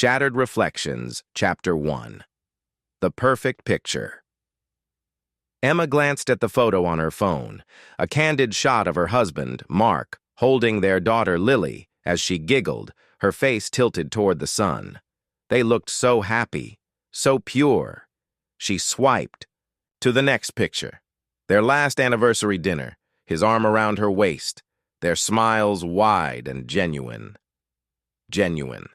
Shattered Reflections, Chapter 1. The Perfect Picture. Emma glanced at the photo on her phone, a candid shot of her husband, Mark, holding their daughter Lily as she giggled, her face tilted toward the sun. They looked so happy, so pure. She swiped to the next picture. Their last anniversary dinner, his arm around her waist, their smiles wide and genuine. Genuine.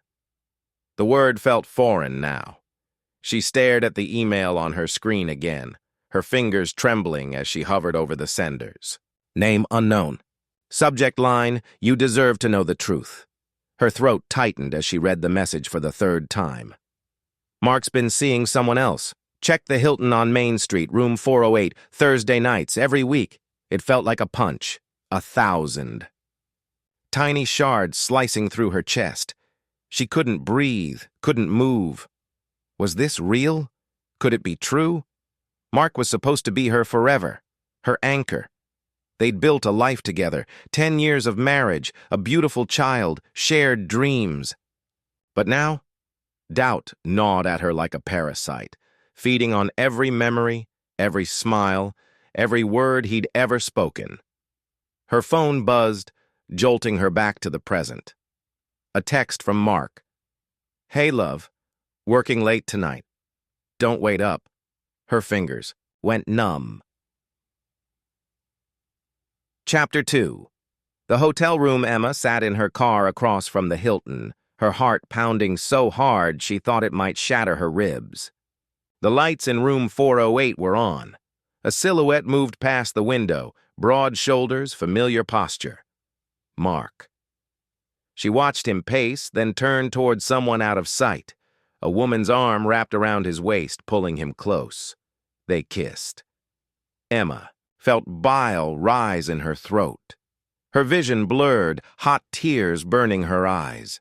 The word felt foreign now. She stared at the email on her screen again, her fingers trembling as she hovered over the senders. Name unknown. Subject line, you deserve to know the truth. Her throat tightened as she read the message for the third time. Mark's been seeing someone else. Check the Hilton on Main Street, room 408, Thursday nights, every week. It felt like a punch. 1,000. Tiny shards slicing through her chest. She couldn't breathe, couldn't move. Was this real? Could it be true? Mark was supposed to be her forever, her anchor. They'd built a life together, 10 years of marriage, a beautiful child, shared dreams. But now, doubt gnawed at her like a parasite, feeding on every memory, every smile, every word he'd ever spoken. Her phone buzzed, jolting her back to the present. A text from Mark. Hey, love. Working late tonight. Don't wait up. Her fingers went numb. Chapter 2. The hotel room. Emma sat in her car across from the Hilton, her heart pounding so hard she thought it might shatter her ribs. The lights in room 408 were on. A silhouette moved past the window, broad shoulders, familiar posture. Mark. She watched him pace, then turn toward someone out of sight. A woman's arm wrapped around his waist, pulling him close. They kissed. Emma felt bile rise in her throat. Her vision blurred, hot tears burning her eyes.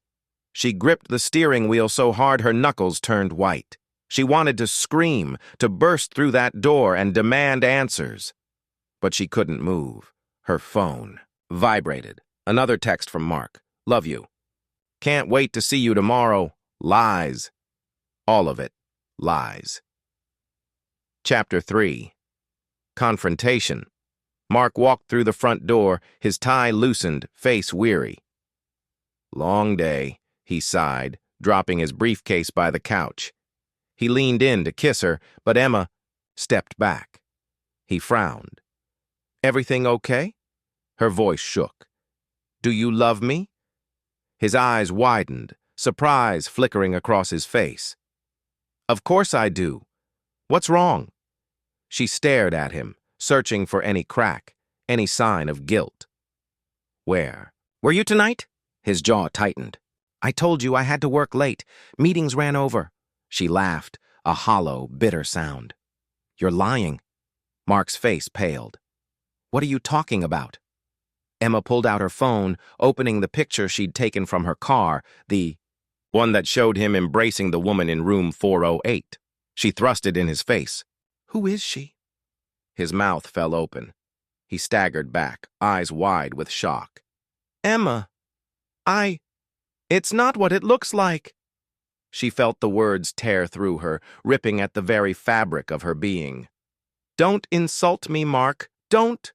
She gripped the steering wheel so hard her knuckles turned white. She wanted to scream, to burst through that door and demand answers. But she couldn't move. Her phone vibrated. Another text from Mark. Love you. Can't wait to see you tomorrow. Lies. All of it. Lies. Chapter 3. Confrontation. Mark walked through the front door, his tie loosened, face weary. Long day, he sighed, dropping his briefcase by the couch. He leaned in to kiss her, but Emma stepped back. He frowned. Everything okay? Her voice shook. Do you love me? His eyes widened, surprise flickering across his face. Of course I do. What's wrong? She stared at him, searching for any crack, any sign of guilt. Where? Were you tonight? His jaw tightened. I told you I had to work late. Meetings ran over. She laughed, a hollow, bitter sound. You're lying. Mark's face paled. What are you talking about? Emma pulled out her phone, opening the picture she'd taken from her car, the one that showed him embracing the woman in room 408. She thrust it in his face. Who is she? His mouth fell open. He staggered back, eyes wide with shock. Emma, it's not what it looks like. She felt the words tear through her, ripping at the very fabric of her being. Don't insult me, Mark. Don't.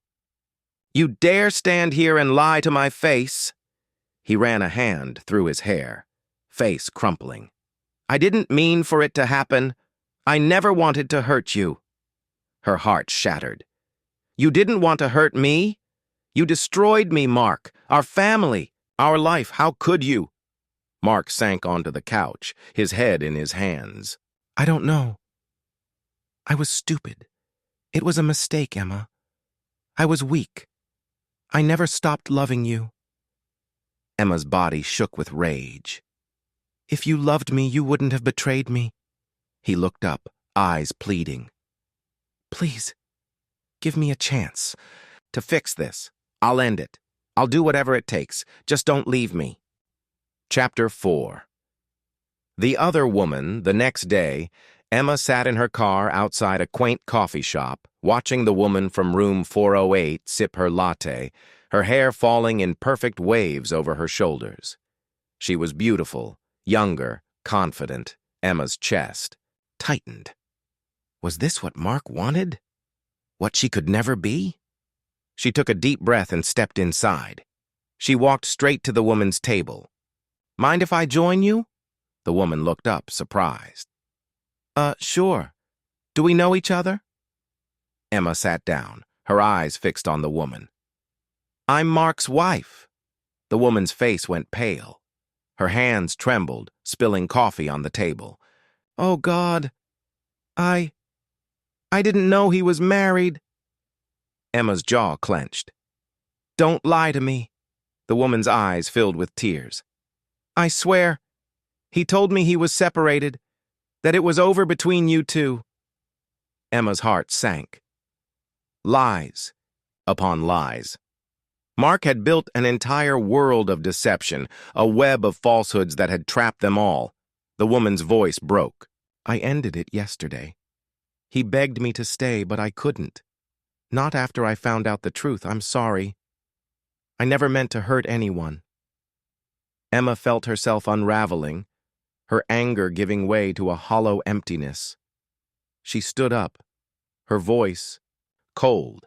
You dare stand here and lie to my face? He ran a hand through his hair, face crumpling. I didn't mean for it to happen. I never wanted to hurt you. Her heart shattered. You didn't want to hurt me? You destroyed me, Mark, our family, our life. How could you? Mark sank onto the couch, his head in his hands. I don't know. I was stupid. It was a mistake, Emma. I was weak. I never stopped loving you. Emma's body shook with rage. If you loved me, you wouldn't have betrayed me. He looked up, eyes pleading. Please, give me a chance to fix this. I'll end it. I'll do whatever it takes. Just don't leave me. Chapter 4. The other woman, the next day, Emma sat in her car outside a quaint coffee shop, watching the woman from room 408 sip her latte, her hair falling in perfect waves over her shoulders. She was beautiful, younger, confident, Emma's chest tightened. Was this what Mark wanted? What she could never be? She took a deep breath and stepped inside. She walked straight to the woman's table. "Mind if I join you?" The woman looked up, surprised. Sure. Do we know each other?" Emma sat down, her eyes fixed on the woman. "I'm Mark's wife." The woman's face went pale. Her hands trembled, spilling coffee on the table. "Oh, God. I didn't know he was married." Emma's jaw clenched. "Don't lie to me." The woman's eyes filled with tears. "I swear, he told me he was separated, that it was over between you two." Emma's heart sank. Lies upon lies. Mark had built an entire world of deception, a web of falsehoods that had trapped them all. The woman's voice broke. "I ended it yesterday. He begged me to stay, but I couldn't. Not after I found out the truth. I'm sorry. I never meant to hurt anyone." Emma felt herself unraveling, her anger giving way to a hollow emptiness. She stood up, her voice cold.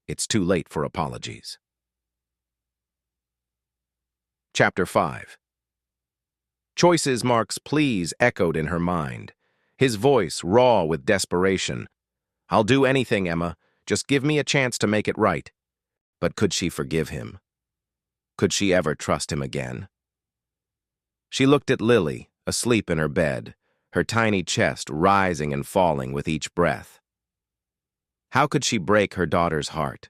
It's too late for apologies. Chapter 5. Choices Mark's pleas echoed in her mind, his voice raw with desperation. "I'll do anything, Emma. Just give me a chance to make it right." But could she forgive him? Could she ever trust him again? She looked at Lily, asleep in her bed, her tiny chest rising and falling with each breath. How could she break her daughter's heart,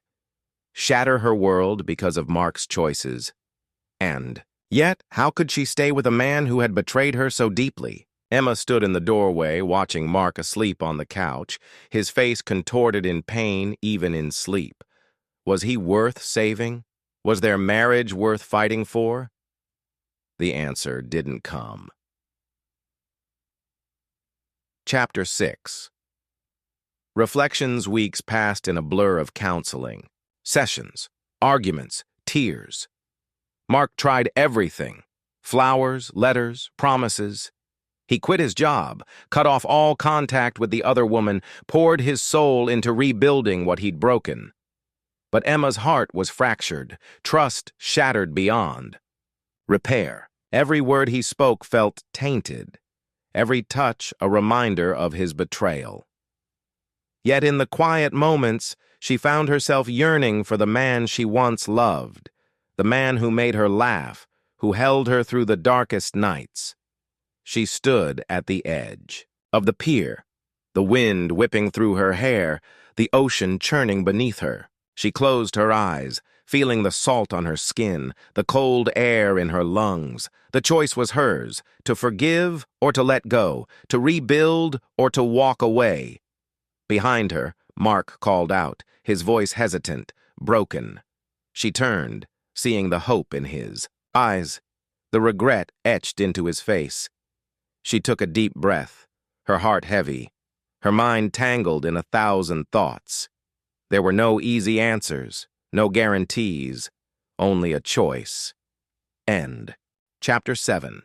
shatter her world because of Mark's choices? And yet, how could she stay with a man who had betrayed her so deeply? Emma stood in the doorway, watching Mark asleep on the couch, his face contorted in pain even in sleep. Was he worth saving? Was their marriage worth fighting for? The answer didn't come. Chapter 6. Reflections weeks passed in a blur of counseling, sessions, arguments, tears. Mark tried everything: flowers, letters, promises. He quit his job, cut off all contact with the other woman, poured his soul into rebuilding what he'd broken. But Emma's heart was fractured, trust shattered beyond repair. Every word he spoke felt tainted, every touch a reminder of his betrayal. Yet in the quiet moments, she found herself yearning for the man she once loved, the man who made her laugh, who held her through the darkest nights. She stood at the edge of the pier, the wind whipping through her hair, the ocean churning beneath her. She closed her eyes, feeling the salt on her skin, the cold air in her lungs. The choice was hers, to forgive or to let go, to rebuild or to walk away. Behind her, Mark called out, his voice hesitant, broken. She turned, seeing the hope in his eyes, the regret etched into his face. She took a deep breath, her heart heavy, her mind tangled in 1,000 thoughts. There were no easy answers, no guarantees, only a choice. End. Chapter 7.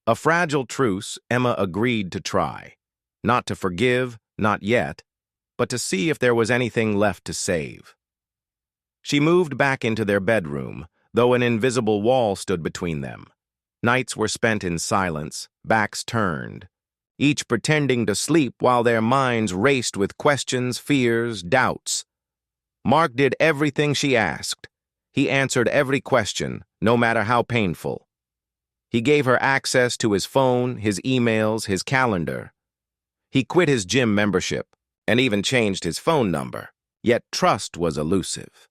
A fragile truce Emma agreed to try. Not to forgive, not yet, but to see if there was anything left to save. She moved back into their bedroom, though an invisible wall stood between them. Nights were spent in silence, backs turned, each pretending to sleep while their minds raced with questions, fears, doubts. Mark did everything she asked. He answered every question, no matter how painful. He gave her access to his phone, his emails, his calendar. He quit his gym membership and even changed his phone number. Yet trust was elusive,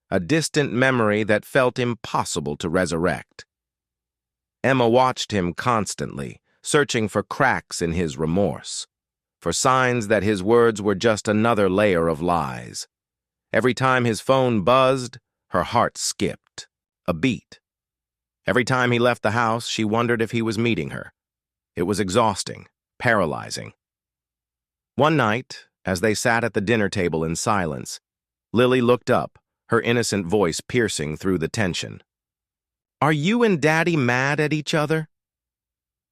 a distant memory that felt impossible to resurrect. Emma watched him constantly, searching for cracks in his remorse, for signs that his words were just another layer of lies. Every time his phone buzzed, her heart skipped a beat. Every time he left the house, she wondered if he was meeting her. It was exhausting, paralyzing. One night, as they sat at the dinner table in silence, Lily looked up, her innocent voice piercing through the tension. "Are you and Daddy mad at each other?"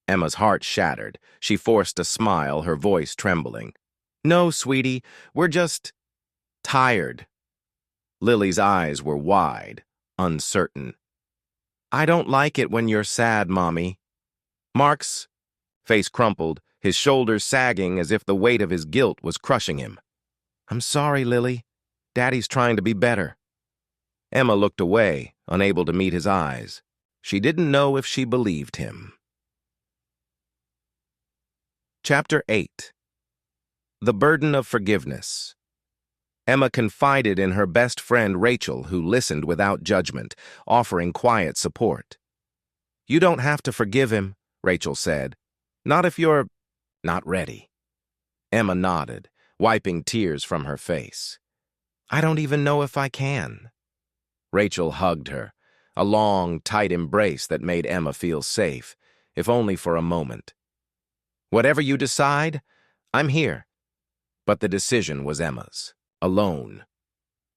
Emma's heart shattered. She forced a smile, her voice trembling. "No, sweetie, we're just tired." Lily's eyes were wide, uncertain. "I don't like it when you're sad, Mommy." Mark's face crumpled, his shoulders sagging as if the weight of his guilt was crushing him. "I'm sorry, Lily. Daddy's trying to be better." Emma looked away, unable to meet his eyes. She didn't know if she believed him. Chapter 8. The Burden of Forgiveness. Emma confided in her best friend Rachel, who listened without judgment, offering quiet support. "You don't have to forgive him," Rachel said. "Not if you're not ready." Emma nodded, wiping tears from her face. "I don't even know if I can." Rachel hugged her, a long, tight embrace that made Emma feel safe, if only for a moment. "Whatever you decide, I'm here." But the decision was Emma's, alone.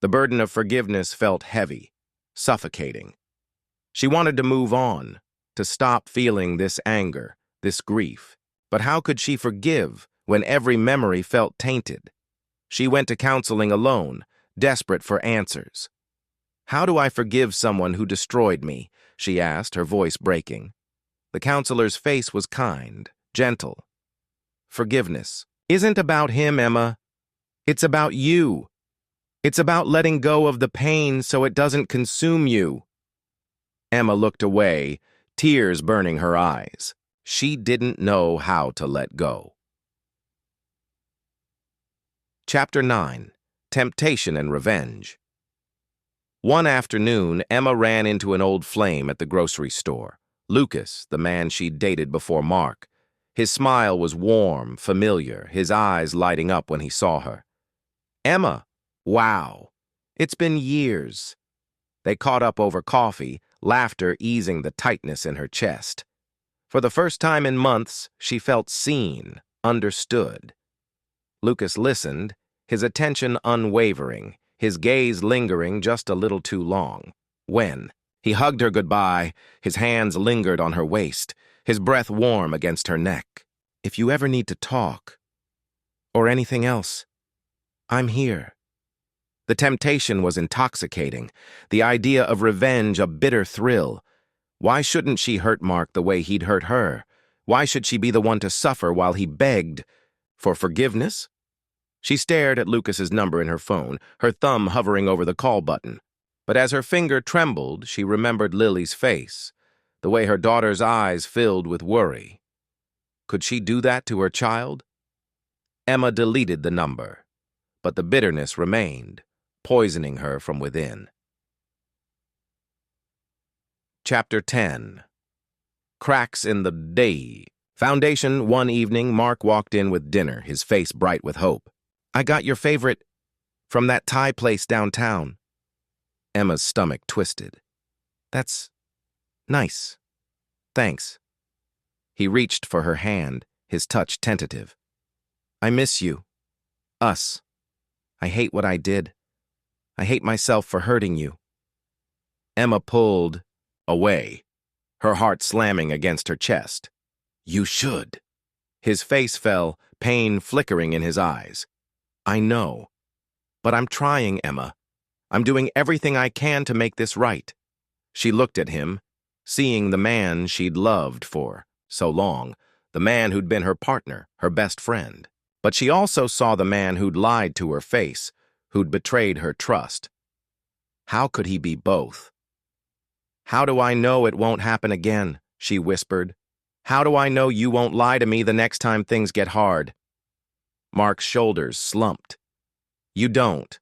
The burden of forgiveness felt heavy, suffocating. She wanted to move on, to stop feeling this anger, this grief. But how could she forgive when every memory felt tainted? She went to counseling alone, desperate for answers. "How do I forgive someone who destroyed me?" she asked, her voice breaking. The counselor's face was kind, gentle. "Forgiveness isn't about him, Emma. It's about you. It's about letting go of the pain so it doesn't consume you." Emma looked away, tears burning her eyes. She didn't know how to let go. Chapter 9. Temptation and Revenge. One afternoon, Emma ran into an old flame at the grocery store. Lucas, the man she'd dated before Mark. His smile was warm, familiar, his eyes lighting up when he saw her. "Emma, wow, it's been years." They caught up over coffee, laughter easing the tightness in her chest. For the first time in months, she felt seen, understood. Lucas listened, his attention unwavering, his gaze lingering just a little too long. When he hugged her goodbye, his hands lingered on her waist, his breath warm against her neck. "If you ever need to talk, or anything else, I'm here." The temptation was intoxicating, the idea of revenge a bitter thrill. Why shouldn't she hurt Mark the way he'd hurt her? Why should she be the one to suffer while he begged for forgiveness? She stared at Lucas's number in her phone, her thumb hovering over the call button. But as her finger trembled, she remembered Lily's face, the way her daughter's eyes filled with worry. Could she do that to her child? Emma deleted the number, but the bitterness remained, poisoning her from within. Chapter 10. Cracks in the Day. Foundation. One evening, Mark walked in with dinner, his face bright with hope. "I got your favorite from that Thai place downtown." Emma's stomach twisted. "That's nice. Thanks." He reached for her hand, his touch tentative. "I miss you. Us. I hate what I did. I hate myself for hurting you." Emma pulled away, her heart slamming against her chest. "You should." His face fell, pain flickering in his eyes. "I know. But I'm trying, Emma. I'm doing everything I can to make this right." She looked at him, seeing the man she'd loved for so long, the man who'd been her partner, her best friend. But she also saw the man who'd lied to her face, who'd betrayed her trust. How could he be both? "How do I know it won't happen again?" she whispered. "How do I know you won't lie to me the next time things get hard?" Mark's shoulders slumped. "You don't.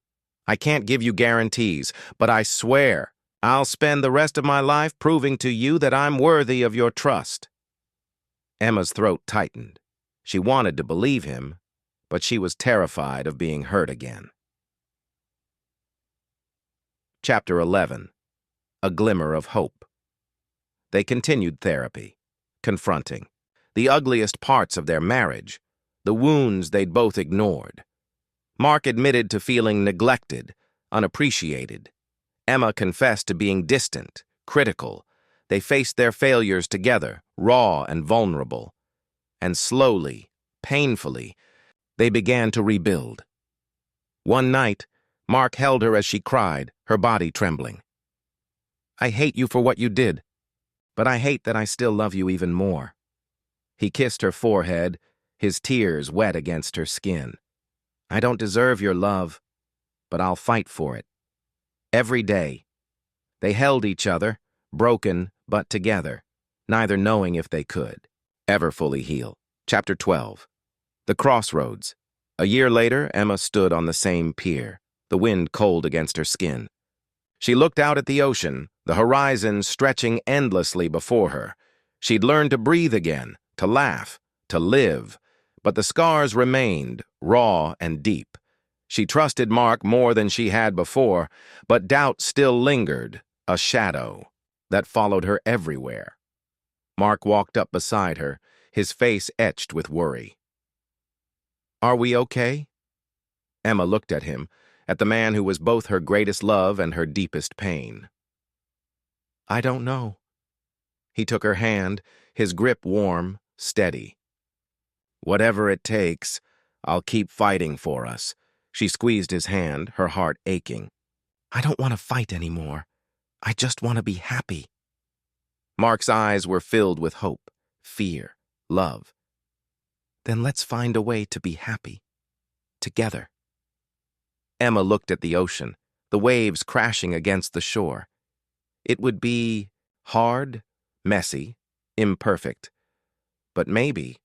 I can't give you guarantees, but I swear I'll spend the rest of my life proving to you that I'm worthy of your trust." Emma's throat tightened. She wanted to believe him, but she was terrified of being hurt again. Chapter 11. A Glimmer of Hope. They continued therapy, confronting the ugliest parts of their marriage, the wounds they'd both ignored. Mark admitted to feeling neglected, unappreciated. Emma confessed to being distant, critical, They faced their failures together, raw and vulnerable. And slowly, painfully, they began to rebuild. One night, Mark held her as she cried, her body trembling. "I hate you for what you did, but I hate that I still love you even more." He kissed her forehead, his tears wet against her skin. "I don't deserve your love, but I'll fight for it." Every day, they held each other, broken but together, neither knowing if they could ever fully heal. Chapter 12. The Crossroads. A year later, Emma stood on the same pier, the wind cold against her skin. She looked out at the ocean, the horizon stretching endlessly before her. She'd learned to breathe again, to laugh, to live, but the scars remained, raw and deep. She trusted Mark more than she had before, but doubt still lingered, a shadow that followed her everywhere. Mark walked up beside her, his face etched with worry. "Are we okay?" Emma looked at him, at the man who was both her greatest love and her deepest pain. "I don't know." He took her hand, his grip warm, steady. "Whatever it takes, I'll keep fighting for us." She squeezed his hand, her heart aching. "I don't want to fight anymore. I just want to be happy." Mark's eyes were filled with hope, fear, love. "Then let's find a way to be happy. Together." Emma looked at the ocean, the waves crashing against the shore. It would be hard, messy, imperfect. But maybe,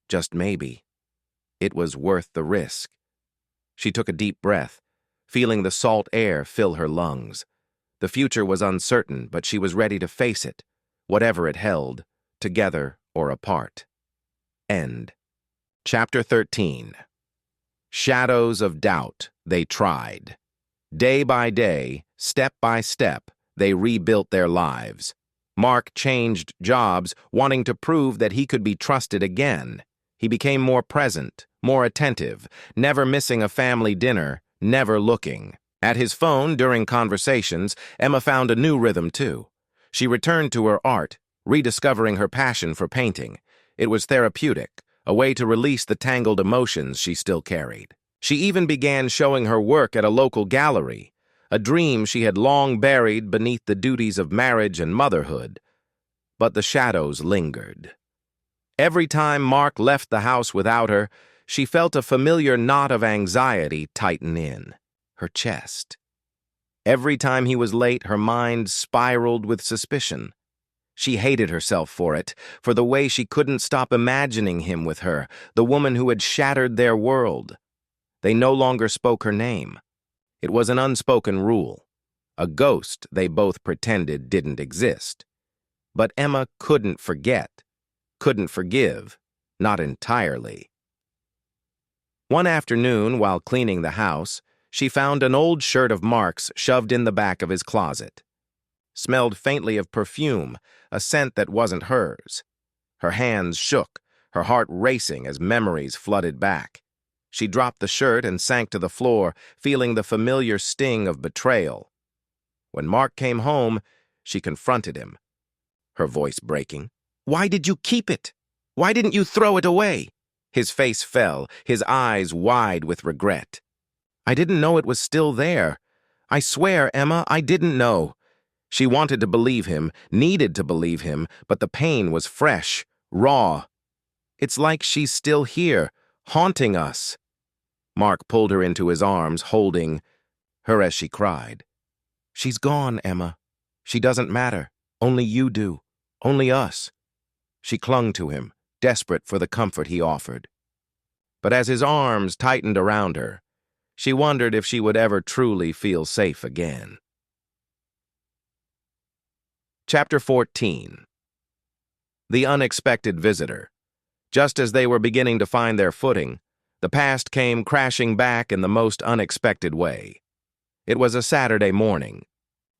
just maybe, it was worth the risk. She took a deep breath, feeling the salt air fill her lungs. The future was uncertain, but she was ready to face it, whatever it held, together or apart. End. Chapter 13. Shadows of doubt, they tried. Day by day, step by step, they rebuilt their lives. Mark changed jobs, wanting to prove that he could be trusted again. He became more present, more attentive, never missing a family dinner, never looking. At his phone, during conversations, Emma found a new rhythm too. She returned to her art, rediscovering her passion for painting. It was therapeutic, a way to release the tangled emotions she still carried. She even began showing her work at a local gallery, a dream she had long buried beneath the duties of marriage and motherhood. But the shadows lingered. Every time Mark left the house without her, she felt a familiar knot of anxiety tighten in her chest. Every time he was late, her mind spiraled with suspicion. She hated herself for it, for the way she couldn't stop imagining him with her, the woman who had shattered their world. They no longer spoke her name. It was an unspoken rule, a ghost they both pretended didn't exist. But Emma couldn't forget, couldn't forgive, not entirely. One afternoon, while cleaning the house, she found an old shirt of Mark's shoved in the back of his closet. Smelled faintly of perfume, a scent that wasn't hers. Her hands shook, her heart racing as memories flooded back. She dropped the shirt and sank to the floor, feeling the familiar sting of betrayal. When Mark came home, she confronted him, her voice breaking. "Why did you keep it? Why didn't you throw it away?" His face fell, his eyes wide with regret. "I didn't know it was still there. I swear, Emma, I didn't know." She wanted to believe him, needed to believe him, but the pain was fresh, raw. "It's like she's still here, haunting us." Mark pulled her into his arms, holding her as she cried. "She's gone, Emma. She doesn't matter. Only you do. Only us." She clung to him, desperate for the comfort he offered. But as his arms tightened around her, she wondered if she would ever truly feel safe again. Chapter 14. The Unexpected Visitor. Just as they were beginning to find their footing, the past came crashing back in the most unexpected way. It was a Saturday morning.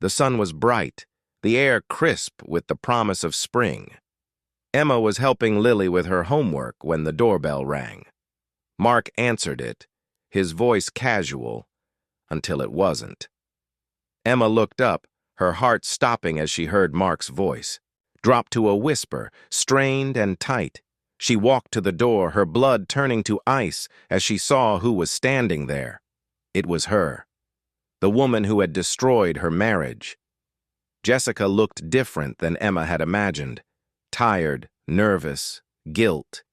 The sun was bright, the air crisp with the promise of spring. Emma was helping Lily with her homework when the doorbell rang. Mark answered it, his voice casual, until it wasn't. Emma looked up, her heart stopping as she heard Mark's voice, dropped to a whisper, strained and tight. She walked to the door, her blood turning to ice as she saw who was standing there. It was her, the woman who had destroyed her marriage. Jessica looked different than Emma had imagined. Tired, nervous, guilt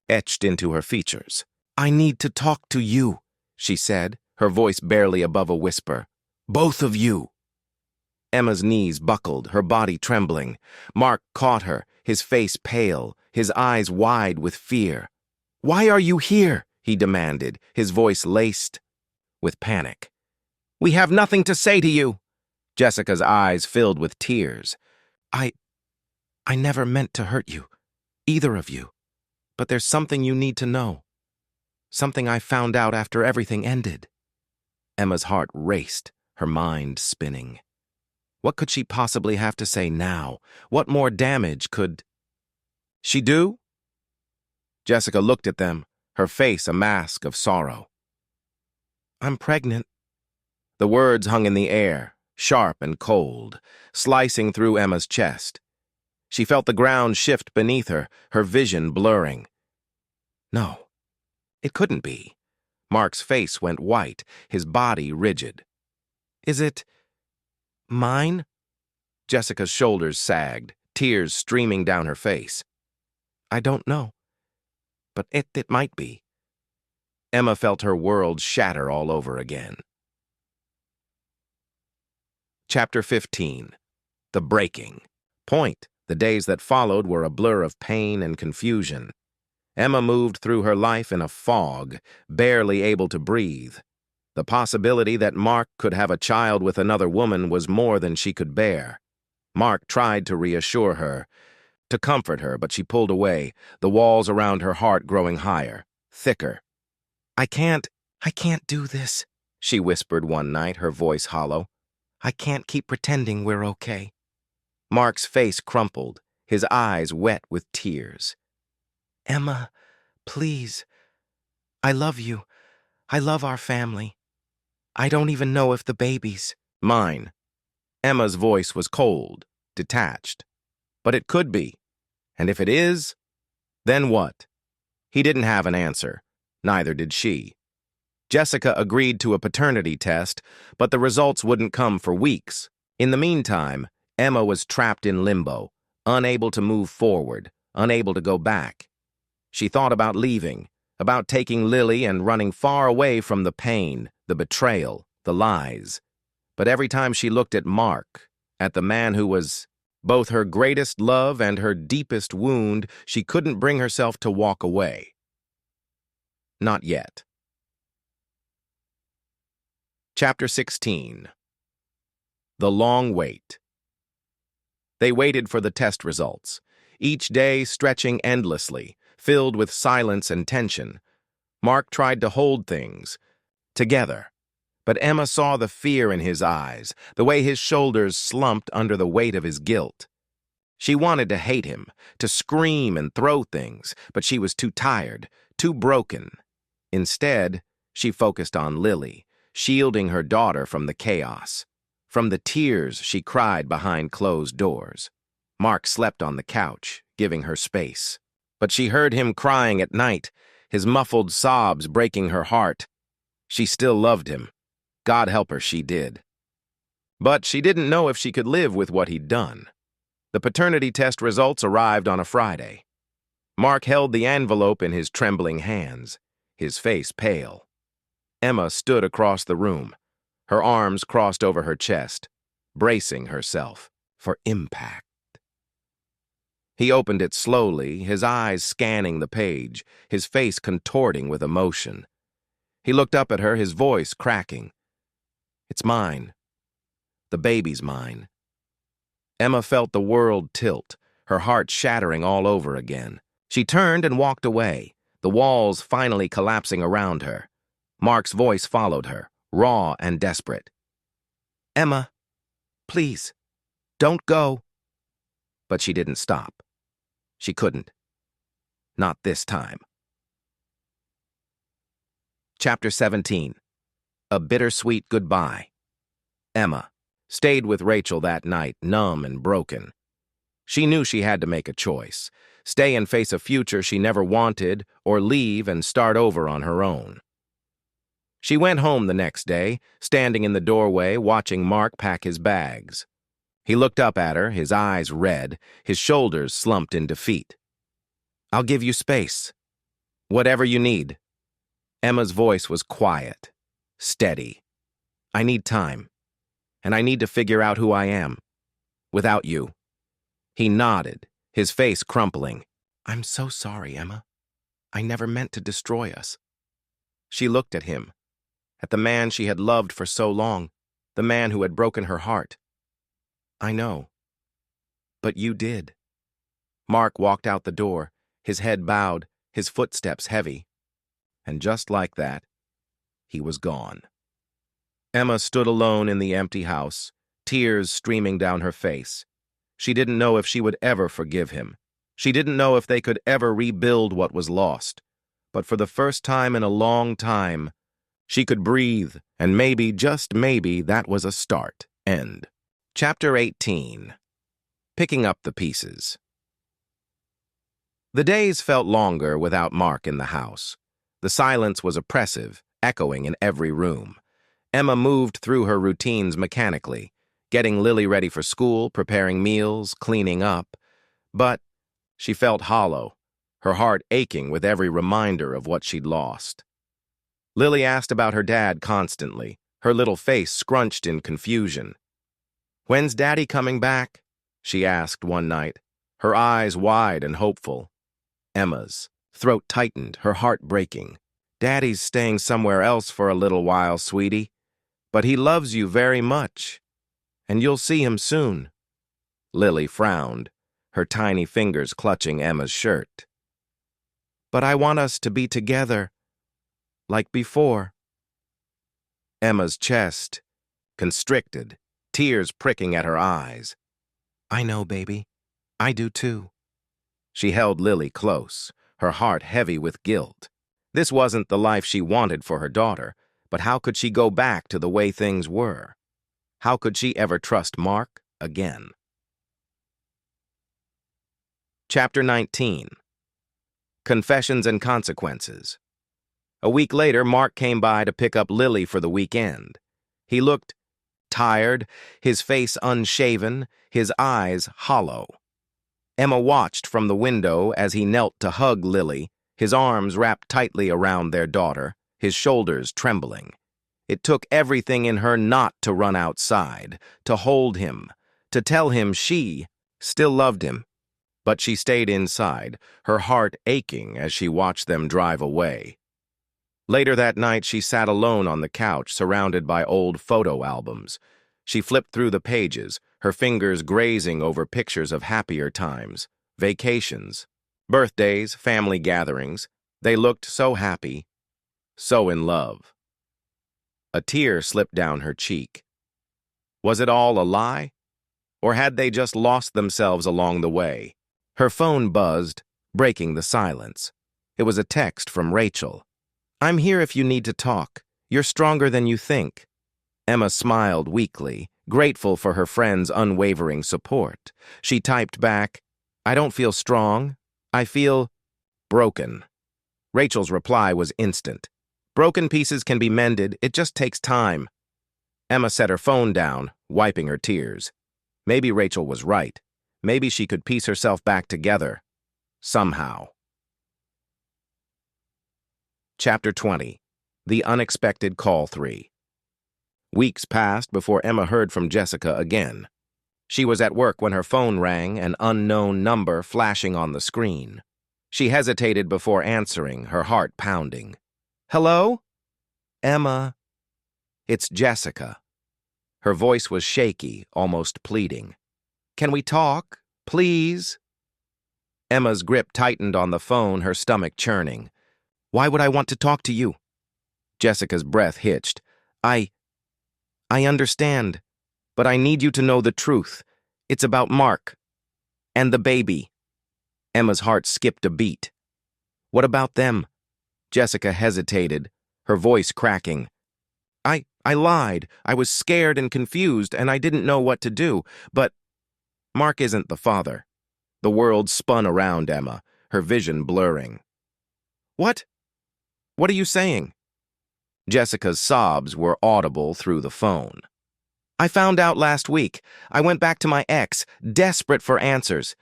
etched into her features. "I need to talk to you," she said, her voice barely above a whisper. "Both of you." Emma's knees buckled, her body trembling. Mark caught her, his face pale, his eyes wide with fear. "Why are you here?" he demanded, his voice laced with panic. "We have nothing to say to you." Jessica's eyes filled with tears. I never meant to hurt you, either of you. But there's something you need to know. Something I found out after everything ended." Emma's heart raced, her mind spinning. What could she possibly have to say now? What more damage could she do? Jessica looked at them, her face a mask of sorrow. "I'm pregnant." The words hung in the air, sharp and cold, slicing through Emma's chest. She felt the ground shift beneath her, her vision blurring. No, it couldn't be. Mark's face went white, his body rigid. "Is it mine?" Jessica's shoulders sagged, tears streaming down her face. "I don't know, but it might be." Emma felt her world shatter all over again. Chapter 15. The Breaking Point. The days that followed were a blur of pain and confusion. Emma moved through her life in a fog, barely able to breathe. The possibility that Mark could have a child with another woman was more than she could bear. Mark tried to reassure her, to comfort her, but she pulled away, the walls around her heart growing higher, thicker. I can't do this," she whispered one night, her voice hollow. "I can't keep pretending we're okay." Mark's face crumpled, his eyes wet with tears. "Emma, please. I love you. I love our family. I don't even know if the baby's mine." Emma's voice was cold, detached. "But it could be. And if it is, then what?" He didn't have an answer. Neither did she. Jessica agreed to a paternity test, but the results wouldn't come for weeks. In the meantime, Emma was trapped in limbo, unable to move forward, unable to go back. She thought about leaving, about taking Lily and running far away from the pain, the betrayal, the lies. But every time she looked at Mark, at the man who was both her greatest love and her deepest wound, she couldn't bring herself to walk away. Not yet. Chapter 16. The Long Wait. They waited for the test results, each day stretching endlessly, filled with silence and tension. Mark tried to hold things together, but Emma saw the fear in his eyes, the way his shoulders slumped under the weight of his guilt. She wanted to hate him, to scream and throw things, but she was too tired, too broken. Instead, she focused on Lily, shielding her daughter from the chaos, from the tears she cried behind closed doors. Mark slept on the couch, giving her space. But she heard him crying at night, his muffled sobs breaking her heart. She still loved him. God help her, she did. But she didn't know if she could live with what he'd done. The paternity test results arrived on a Friday. Mark held the envelope in his trembling hands, his face pale. Emma stood across the room, her arms crossed over her chest, bracing herself for impact. He opened it slowly, his eyes scanning the page, his face contorting with emotion. He looked up at her, his voice cracking. "It's mine. The baby's mine." Emma felt the world tilt, her heart shattering all over again. She turned and walked away, the walls finally collapsing around her. Mark's voice followed her, raw and desperate. "Emma, please, don't go." But she didn't stop. She couldn't. Not this time. Chapter 17. A Bittersweet Goodbye. Emma. stayed with Rachel that night, numb and broken. She knew she had to make a choice, stay and face a future she never wanted, or leave and start over on her own. She went home the next day, standing in the doorway, watching Mark pack his bags. He looked up at her, his eyes red, his shoulders slumped in defeat. "I'll give you space. Whatever you need." Emma's voice was quiet, steady. "I need time, and I need to figure out who I am. Without you." He nodded, his face crumpling. "I'm so sorry, Emma. I never meant to destroy us." She looked at him, at the man she had loved for so long, the man who had broken her heart. "I know. But you did." Mark walked out the door, his head bowed, his footsteps heavy. And just like that, he was gone. Emma stood alone in the empty house, tears streaming down her face. She didn't know if she would ever forgive him. She didn't know if they could ever rebuild what was lost. But for the first time in a long time, she could breathe, and maybe, just maybe, that was a start. End. Chapter 18. Picking up the pieces. The days felt longer without Mark in the house. The silence was oppressive, echoing in every room. Emma moved through her routines mechanically, getting Lily ready for school, preparing meals, cleaning up. But she felt hollow, her heart aching with every reminder of what she'd lost. Lily asked about her dad constantly, her little face scrunched in confusion. "When's Daddy coming back?" she asked one night, her eyes wide and hopeful. Emma's throat tightened, her heart breaking. "Daddy's staying somewhere else for a little while, sweetie. But he loves you very much, and you'll see him soon." Lily frowned, her tiny fingers clutching Emma's shirt. "But I want us to be together, like before." Emma's chest constricted, tears pricking at her eyes. "I know, baby. I do too." She held Lily close, her heart heavy with guilt. This wasn't the life she wanted for her daughter, but how could she go back to the way things were? How could she ever trust Mark again? Chapter 19. Confessions and Consequences. A week later, Mark came by to pick up Lily for the weekend. He looked tired, his face unshaven, his eyes hollow. Emma watched from the window as he knelt to hug Lily, his arms wrapped tightly around their daughter, his shoulders trembling. It took everything in her not to run outside, to hold him, to tell him she still loved him. But she stayed inside, her heart aching as she watched them drive away. Later that night, she sat alone on the couch, surrounded by old photo albums. She flipped through the pages, her fingers grazing over pictures of happier times, vacations, birthdays, family gatherings. They looked so happy, so in love. A tear slipped down her cheek. Was it all a lie? Or had they just lost themselves along the way? Her phone buzzed, breaking the silence. It was a text from Rachel. "I'm here if you need to talk. You're stronger than you think." Emma smiled weakly, grateful for her friend's unwavering support. She typed back, "I don't feel strong. I feel broken." Rachel's reply was instant. "Broken pieces can be mended. It just takes time." Emma set her phone down, wiping her tears. Maybe Rachel was right. Maybe she could piece herself back together. Somehow. Chapter 20. The Unexpected Call 3. Weeks passed before Emma heard from Jessica again. She was at work when her phone rang, an unknown number flashing on the screen. She hesitated before answering, her heart pounding. "Hello? Emma." "It's Jessica." Her voice was shaky, almost pleading. "Can we talk? Please?" Emma's grip tightened on the phone, her stomach churning. "Why would I want to talk to you?" Jessica's breath hitched. I understand, but I need you to know the truth. It's about Mark. And the baby." Emma's heart skipped a beat. "What about them?" Jessica hesitated, her voice cracking. I lied. I was scared and confused, and I didn't know what to do. But Mark isn't the father. The world spun around Emma, her vision blurring. What? What are you saying? Jessica's sobs were audible through the phone. I found out last week. I went back to my ex, desperate for answers.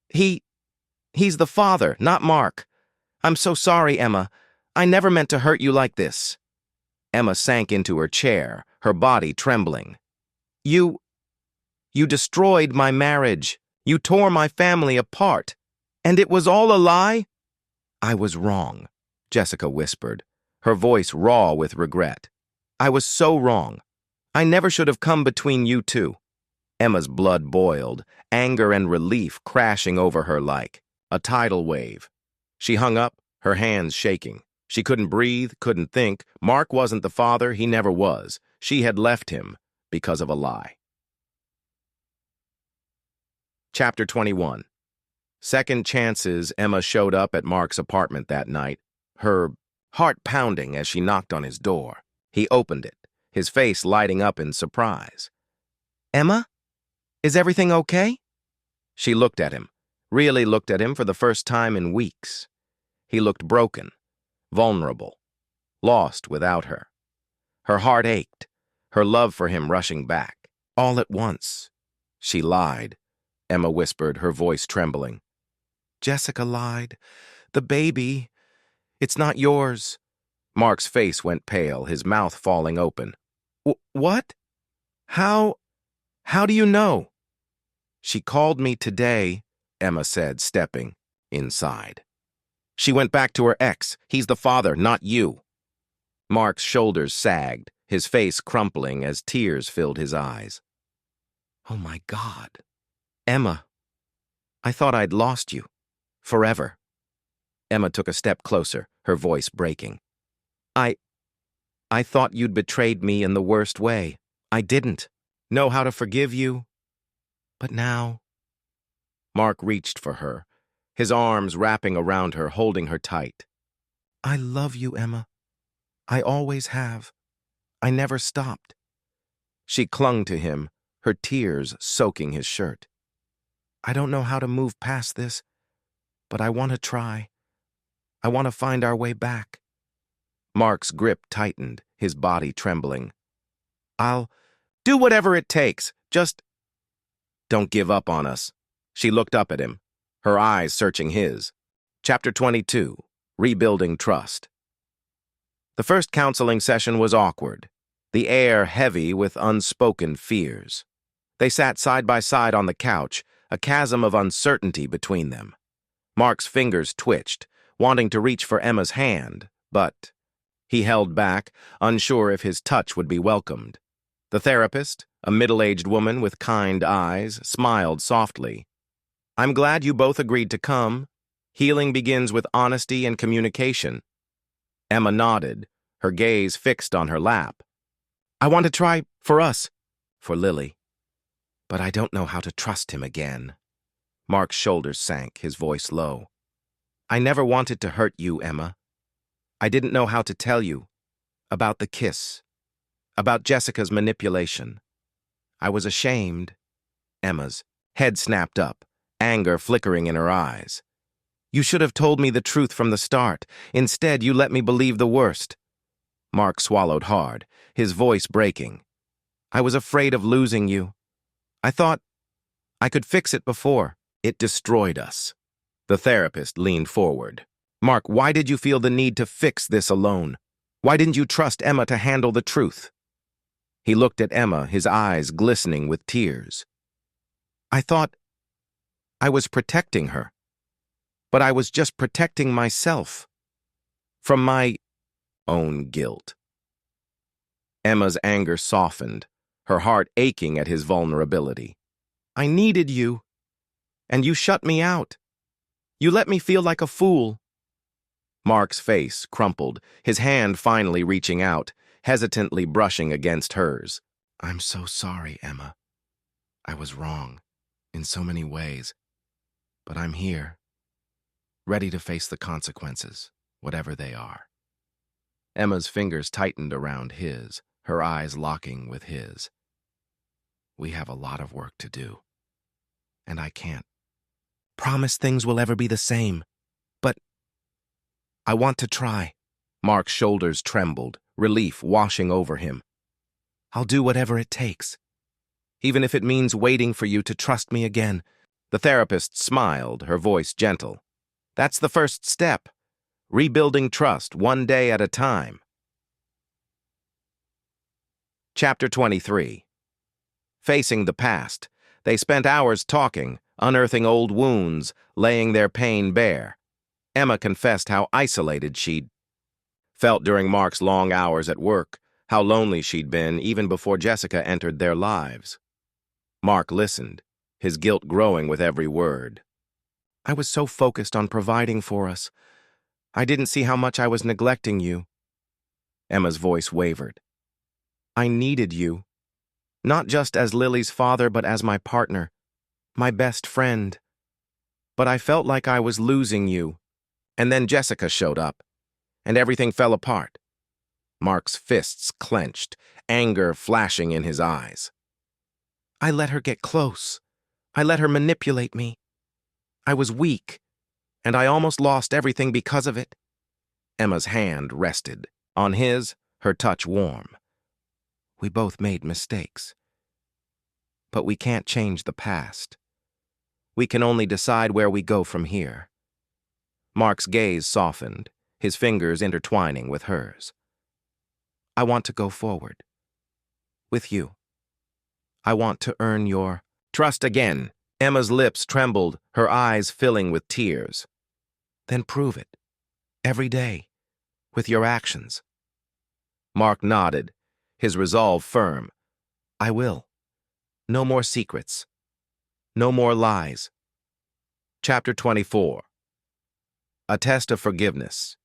He's the father, not Mark. I'm so sorry, Emma. I never meant to hurt you like this. Emma sank into her chair, her body trembling. You destroyed my marriage. You tore my family apart. And it was all a lie? I was wrong, Jessica whispered, her voice raw with regret. I was so wrong. I never should have come between you two. Emma's blood boiled, anger and relief crashing over her like a tidal wave. She hung up, her hands shaking. She couldn't breathe, couldn't think. Mark wasn't the father, he never was. She had left him because of a lie. Chapter 21. Second chances. Emma showed up at Mark's apartment that night, her heart pounding as she knocked on his door. He opened it, his face lighting up in surprise. Emma? Is everything okay? She looked at him, really looked at him for the first time in weeks. He looked broken, vulnerable, lost without her. Her heart ached, her love for him rushing back. All at once. She lied, Emma whispered, her voice trembling. Jessica lied. The baby. It's not yours. Mark's face went pale, his mouth falling open. What? How do you know? She called me today, Emma said, stepping inside. She went back to her ex. He's the father, not you. Mark's shoulders sagged, his face crumpling as tears filled his eyes. Oh my God. Emma, I thought I'd lost you. Forever. Emma took a step closer, her voice breaking. I thought you'd betrayed me in the worst way. I didn't know how to forgive you. But now... Mark reached for her, his arms wrapping around her, holding her tight. I love you, Emma. I always have. I never stopped. She clung to him, her tears soaking his shirt. I don't know how to move past this, but I want to try. I want to find our way back. Mark's grip tightened, his body trembling. I'll do whatever it takes. Just don't give up on us. She looked up at him, her eyes searching his. Chapter 22. Rebuilding Trust. The first counseling session was awkward, the air heavy with unspoken fears. They sat side by side on the couch, a chasm of uncertainty between them. Mark's fingers twitched, wanting to reach for Emma's hand, but he held back, unsure if his touch would be welcomed. The therapist, a middle-aged woman with kind eyes, smiled softly. I'm glad you both agreed to come. Healing begins with honesty and communication. Emma nodded, her gaze fixed on her lap. I want to try for us, for Lily. But I don't know how to trust him again. Mark's shoulders sank, his voice low. I never wanted to hurt you, Emma. I didn't know how to tell you. About the kiss. About Jessica's manipulation. I was ashamed. Emma's head snapped up, anger flickering in her eyes. You should have told me the truth from the start. Instead, you let me believe the worst. Mark swallowed hard, his voice breaking. I was afraid of losing you. I thought I could fix it before. It destroyed us. The therapist leaned forward. Mark, why did you feel the need to fix this alone? Why didn't you trust Emma to handle the truth? He looked at Emma, his eyes glistening with tears. I thought I was protecting her, but I was just protecting myself from my own guilt. Emma's anger softened, her heart aching at his vulnerability. I needed you, and you shut me out. You let me feel like a fool. Mark's face crumpled, his hand finally reaching out, hesitantly brushing against hers. I'm so sorry, Emma. I was wrong, in so many ways. But I'm here, ready to face the consequences, whatever they are. Emma's fingers tightened around his, her eyes locking with his. We have a lot of work to do, and I can't promise things will ever be the same, but I want to try. Mark's shoulders trembled, relief washing over him. I'll do whatever it takes, even if it means waiting for you to trust me again. The therapist smiled, her voice gentle. That's the first step, rebuilding trust one day at a time. Chapter 23. Facing the past, they spent hours talking, unearthing old wounds, laying their pain bare. Emma confessed how isolated she'd felt during Mark's long hours at work, how lonely she'd been even before Jessica entered their lives. Mark listened, his guilt growing with every word. I was so focused on providing for us. I didn't see how much I was neglecting you. Emma's voice wavered. I needed you, not just as Lily's father, but as my partner, my best friend. But I felt like I was losing you. And then Jessica showed up, and everything fell apart. Mark's fists clenched, anger flashing in his eyes. I let her get close. I let her manipulate me. I was weak, and I almost lost everything because of it. Emma's hand rested on his, her touch warm. We both made mistakes. But we can't change the past. We can only decide where we go from here. Mark's gaze softened, his fingers intertwining with hers. I want to go forward. With you. I want to earn your trust again. Emma's lips trembled, her eyes filling with tears. Then prove it. Every day. With your actions. Mark nodded, his resolve firm. I will. No more secrets. No more lies. Chapter 24. A test of forgiveness.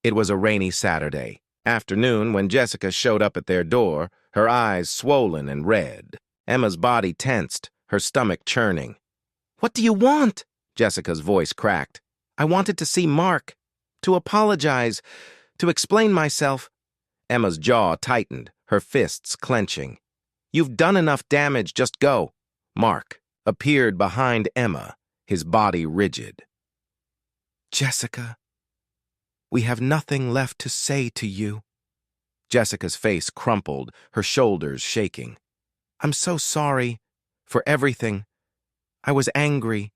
It was a rainy Saturday afternoon when Jessica showed up at their door, her eyes swollen and red. Emma's body tensed, her stomach churning. What do you want? Jessica's voice cracked. I wanted to see Mark, to apologize, to explain myself. Emma's jaw tightened, her fists clenching. You've done enough damage, just go. Mark appeared behind Emma, his body rigid. Jessica, we have nothing left to say to you. Jessica's face crumpled, her shoulders shaking. I'm so sorry for everything. I was angry,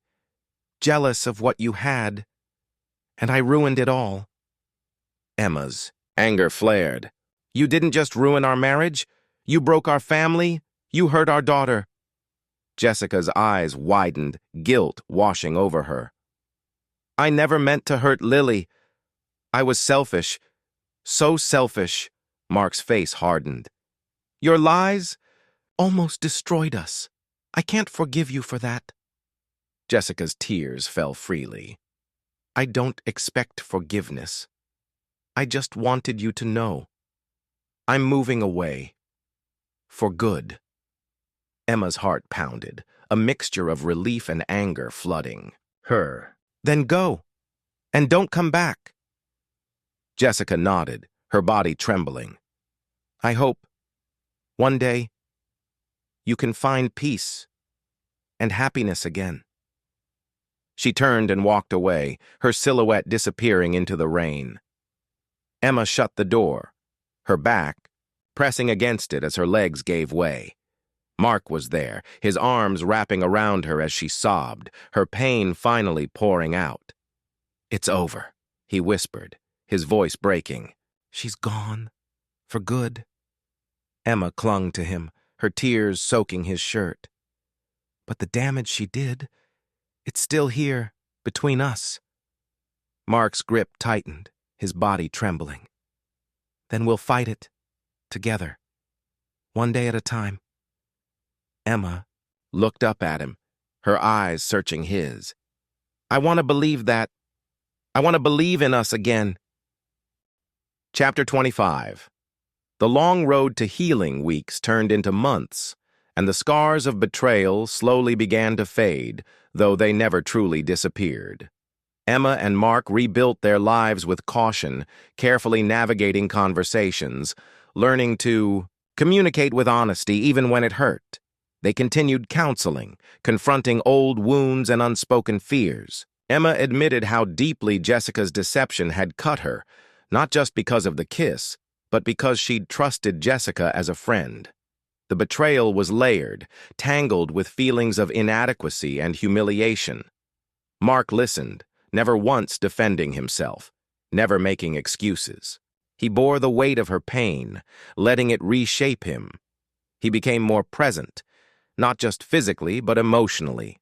jealous of what you had, and I ruined it all. Emma's anger flared. You didn't just ruin our marriage. You broke our family. You hurt our daughter. Jessica's eyes widened, guilt washing over her. I never meant to hurt Lily. I was selfish. So selfish. Mark's face hardened. Your lies almost destroyed us. I can't forgive you for that. Jessica's tears fell freely. I don't expect forgiveness. I just wanted you to know. I'm moving away. For good. Emma's heart pounded, a mixture of relief and anger flooding her. Then go, and don't come back. Jessica nodded, her body trembling. I hope, one day, you can find peace and happiness again. She turned and walked away, her silhouette disappearing into the rain. Emma shut the door, her back pressing against it as her legs gave way. Mark was there, his arms wrapping around her as she sobbed, her pain finally pouring out. It's over, he whispered, his voice breaking. She's gone. For good. Emma clung to him, her tears soaking his shirt. But the damage she did, it's still here, between us. Mark's grip tightened, his body trembling. Then we'll fight it, together, one day at a time. Emma looked up at him, her eyes searching his. I want to believe that. I want to believe in us again. Chapter 25. The long road to healing weeks turned into months, and the scars of betrayal slowly began to fade, though they never truly disappeared. Emma and Mark rebuilt their lives with caution, carefully navigating conversations, learning to communicate with honesty even when it hurt. They continued counseling, confronting old wounds and unspoken fears. Emma admitted how deeply Jessica's deception had cut her, not just because of the kiss, but because she'd trusted Jessica as a friend. The betrayal was layered, tangled with feelings of inadequacy and humiliation. Mark listened, never once defending himself, never making excuses. He bore the weight of her pain, letting it reshape him. He became more present, not just physically, but emotionally.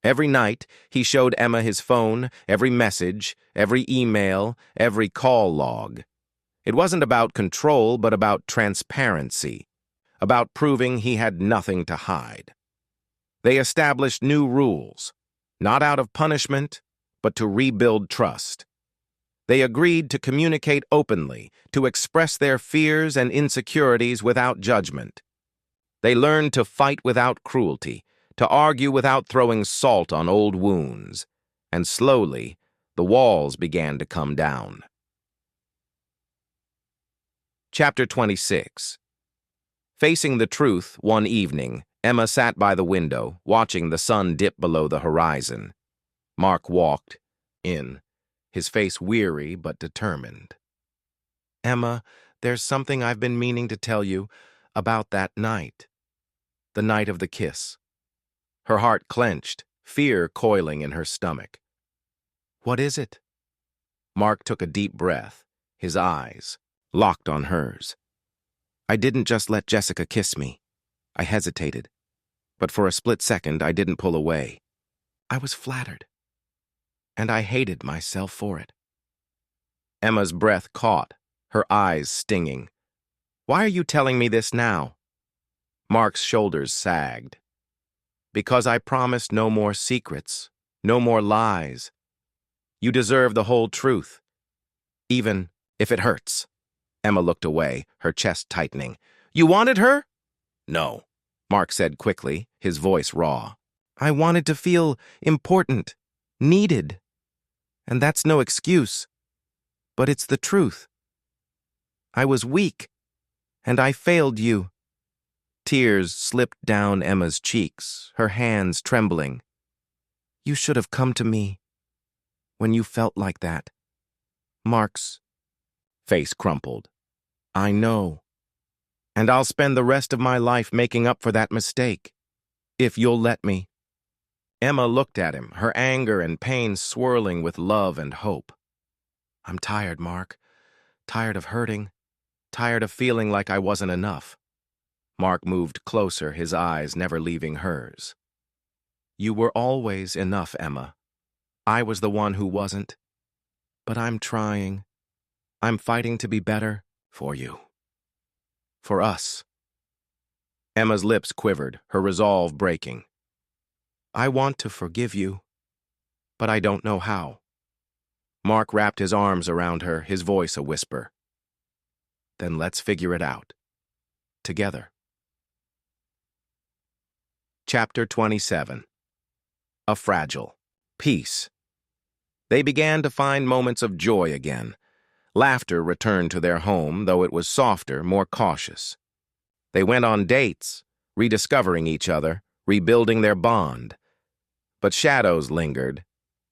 Every night, he showed Emma his phone, every message, every email, every call log. It wasn't about control, but about transparency, about proving he had nothing to hide. They established new rules, not out of punishment, but to rebuild trust. They agreed to communicate openly, to express their fears and insecurities without judgment. They learned to fight without cruelty, to argue without throwing salt on old wounds, and slowly, the walls began to come down. Chapter 26. Facing the truth, one evening, Emma sat by the window, watching the sun dip below the horizon. Mark walked in, his face weary but determined. "Emma, there's something I've been meaning to tell you about that night. The night of the kiss." Her heart clenched, fear coiling in her stomach. "What is it?" Mark took a deep breath, his eyes locked on hers. "I didn't just let Jessica kiss me. I hesitated. But for a split second, I didn't pull away. I was flattered. And I hated myself for it." Emma's breath caught, her eyes stinging. "Why are you telling me this now?" Mark's shoulders sagged. "Because I promised no more secrets, no more lies. You deserve the whole truth, even if it hurts." Emma looked away, her chest tightening. "You wanted her?" "No," Mark said quickly, his voice raw. "I wanted to feel important, needed. And that's no excuse. But it's the truth. I was weak, and I failed you." Tears slipped down Emma's cheeks, her hands trembling. "You should have come to me when you felt like that." Mark's face crumpled. "I know. And I'll spend the rest of my life making up for that mistake, if you'll let me." Emma looked at him, her anger and pain swirling with love and hope. "I'm tired, Mark. Tired of hurting. Tired of feeling like I wasn't enough." Mark moved closer, his eyes never leaving hers. "You were always enough, Emma. I was the one who wasn't. But I'm trying. I'm fighting to be better for you. For us." Emma's lips quivered, her resolve breaking. "I want to forgive you, but I don't know how." Mark wrapped his arms around her, his voice a whisper. "Then let's figure it out. Together." Chapter 27. A Fragile Peace. They began to find moments of joy again. Laughter returned to their home, though it was softer, more cautious. They went on dates, rediscovering each other, rebuilding their bond. But shadows lingered,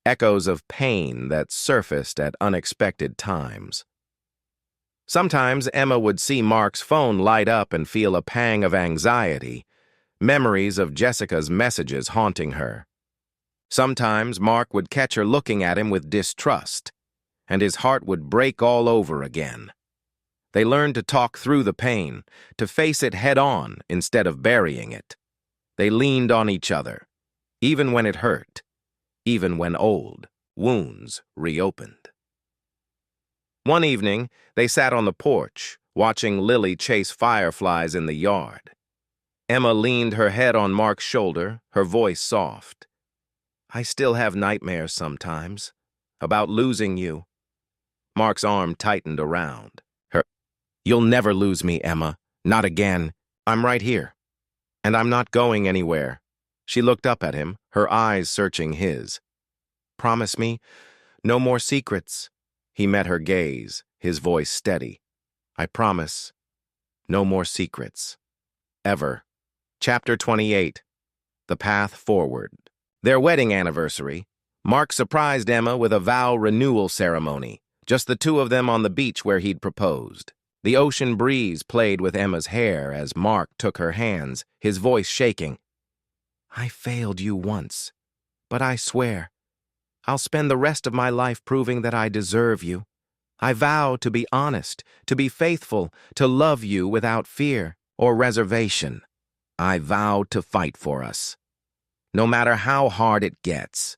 echoes of pain that surfaced at unexpected times. Sometimes Emma would see Mark's phone light up and feel a pang of anxiety, memories of Jessica's messages haunting her. Sometimes Mark would catch her looking at him with distrust, and his heart would break all over again. They learned to talk through the pain, to face it head-on instead of burying it. They leaned on each other, even when it hurt, even when old wounds reopened. One evening, they sat on the porch, watching Lily chase fireflies in the yard. Emma leaned her head on Mark's shoulder, her voice soft. "I still have nightmares sometimes, about losing you." Mark's arm tightened around her. "You'll never lose me, Emma. Not again. I'm right here. And I'm not going anywhere." She looked up at him, her eyes searching his. "Promise me, no more secrets." He met her gaze, his voice steady. "I promise. No more secrets. Ever. Chapter 28. The Path Forward. Their wedding anniversary, Mark surprised Emma with a vow renewal ceremony, just the two of them on the beach where he'd proposed. The ocean breeze played with Emma's hair as Mark took her hands, his voice shaking. I failed you once, but I swear, I'll spend the rest of my life proving that I deserve you. I vow to be honest, to be faithful, to love you without fear or reservation. I vow to fight for us, no matter how hard it gets.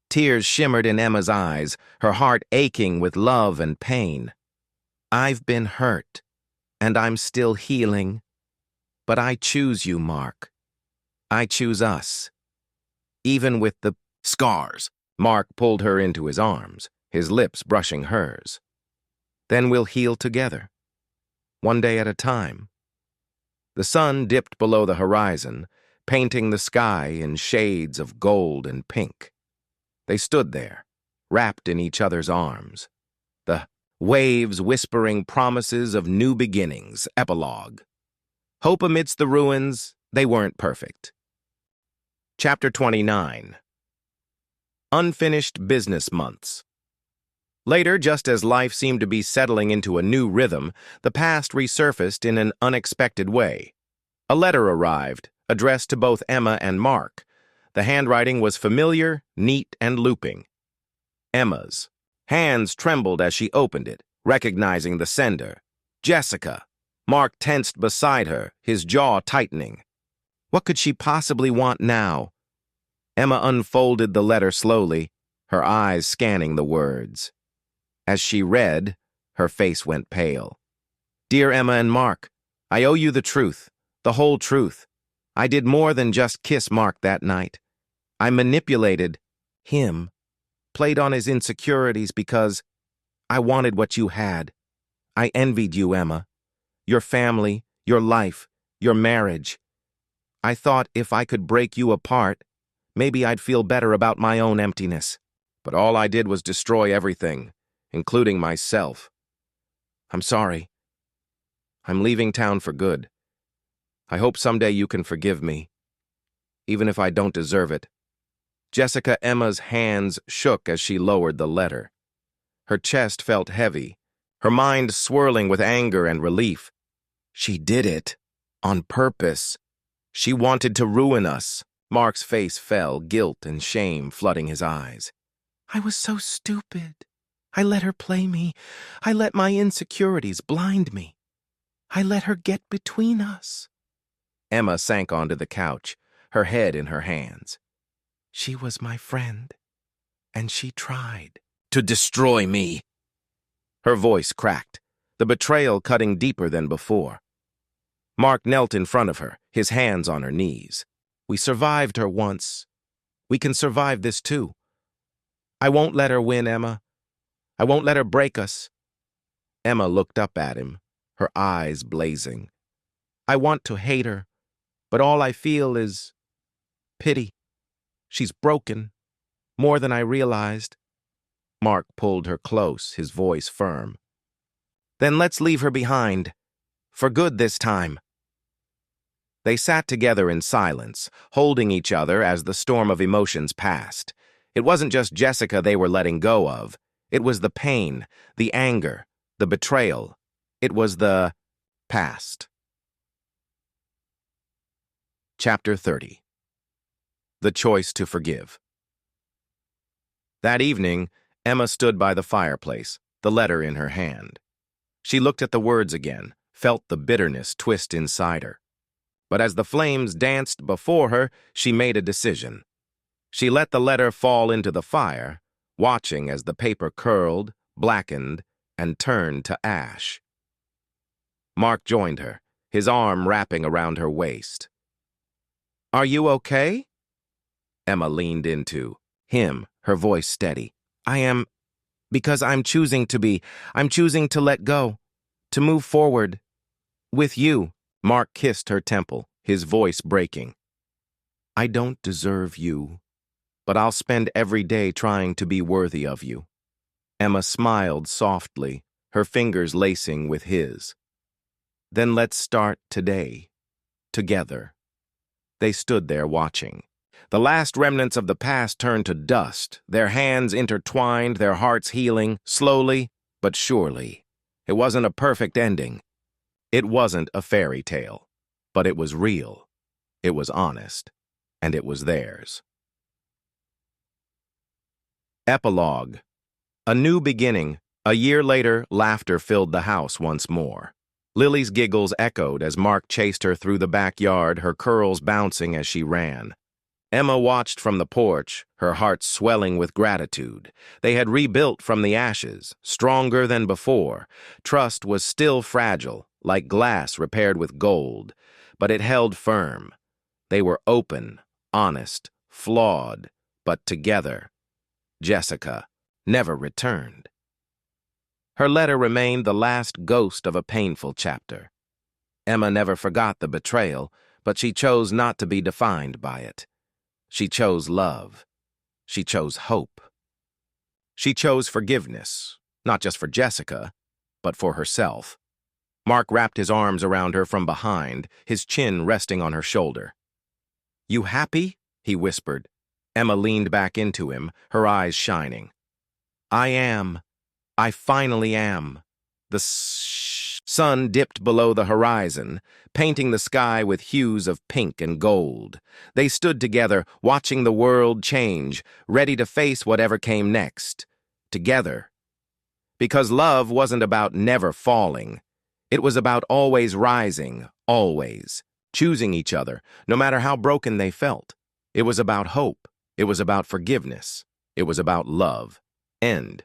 Tears shimmered in Emma's eyes, her heart aching with love and pain. I've been hurt, and I'm still healing. But I choose you, Mark. I choose us. Even with the scars. Mark pulled her into his arms, his lips brushing hers. Then we'll heal together, one day at a time. The sun dipped below the horizon, painting the sky in shades of gold and pink. They stood there, wrapped in each other's arms. The waves whispering promises of new beginnings. Epilogue. Hope amidst the ruins, they weren't perfect. Chapter 29. Unfinished business months. Later, just as life seemed to be settling into a new rhythm, the past resurfaced in an unexpected way. A letter arrived, addressed to both Emma and Mark. The handwriting was familiar, neat, and looping. Emma's. Hands trembled as she opened it, recognizing the sender. Jessica. Mark tensed beside her, his jaw tightening. What could she possibly want now? Emma unfolded the letter slowly, her eyes scanning the words. As she read, her face went pale. Dear Emma and Mark, I owe you the truth, the whole truth. I did more than just kiss Mark that night. I manipulated him, played on his insecurities because I wanted what you had. I envied you, Emma. Your family, your life, your marriage. I thought if I could break you apart, maybe I'd feel better about my own emptiness. But all I did was destroy everything, including myself. I'm sorry. I'm leaving town for good. I hope someday you can forgive me, even if I don't deserve it. Jessica. Emma's hands shook as she lowered the letter. Her chest felt heavy, her mind swirling with anger and relief. She did it. On purpose. She wanted to ruin us. Mark's face fell, guilt and shame flooding his eyes. I was so stupid. I let her play me. I let my insecurities blind me. I let her get between us. Emma sank onto the couch, her head in her hands. She was my friend, and she tried to destroy me. Her voice cracked, the betrayal cutting deeper than before. Mark knelt in front of her, his hands on her knees. We survived her once. We can survive this too. I won't let her win, Emma. I won't let her break us. Emma looked up at him, her eyes blazing. I want to hate her, but all I feel is pity. She's broken, more than I realized. Mark pulled her close, his voice firm. Then let's leave her behind, for good this time. They sat together in silence, holding each other as the storm of emotions passed. It wasn't just Jessica they were letting go of. It was the pain, the anger, the betrayal. It was the past. Chapter 30. The Choice to Forgive. That evening, Emma stood by the fireplace, the letter in her hand. She looked at the words again, felt the bitterness twist inside her. But as the flames danced before her, she made a decision. She let the letter fall into the fire, watching as the paper curled, blackened, and turned to ash. Mark joined her, his arm wrapping around her waist. Are you okay? Emma leaned into him, her voice steady. I am, because I'm choosing to be. I'm choosing to let go, to move forward. With you. Mark kissed her temple, his voice breaking. I don't deserve you, but I'll spend every day trying to be worthy of you. Emma smiled softly, her fingers lacing with his. Then let's start today, together. They stood there watching. The last remnants of the past turned to dust, their hands intertwined, their hearts healing, slowly but surely. It wasn't a perfect ending. It wasn't a fairy tale, but it was real. It was honest, and it was theirs. Epilogue. A new beginning. A year later, laughter filled the house once more. Lily's giggles echoed as Mark chased her through the backyard, her curls bouncing as she ran. Emma watched from the porch, her heart swelling with gratitude. They had rebuilt from the ashes, stronger than before. Trust was still fragile, like glass repaired with gold, but it held firm. They were open, honest, flawed, but together. Jessica never returned. Her letter remained the last ghost of a painful chapter. Emma never forgot the betrayal, but she chose not to be defined by it. She chose love. She chose hope. She chose forgiveness, not just for Jessica, but for herself. Mark wrapped his arms around her from behind, his chin resting on her shoulder. "You happy?" he whispered. Emma leaned back into him, her eyes shining. "I am. I finally am." The sun dipped below the horizon, painting the sky with hues of pink and gold. They stood together, watching the world change, ready to face whatever came next. Together. Because love wasn't about never falling. It was about always rising, always. Choosing each other, no matter how broken they felt. It was about hope. It was about forgiveness. It was about love. End.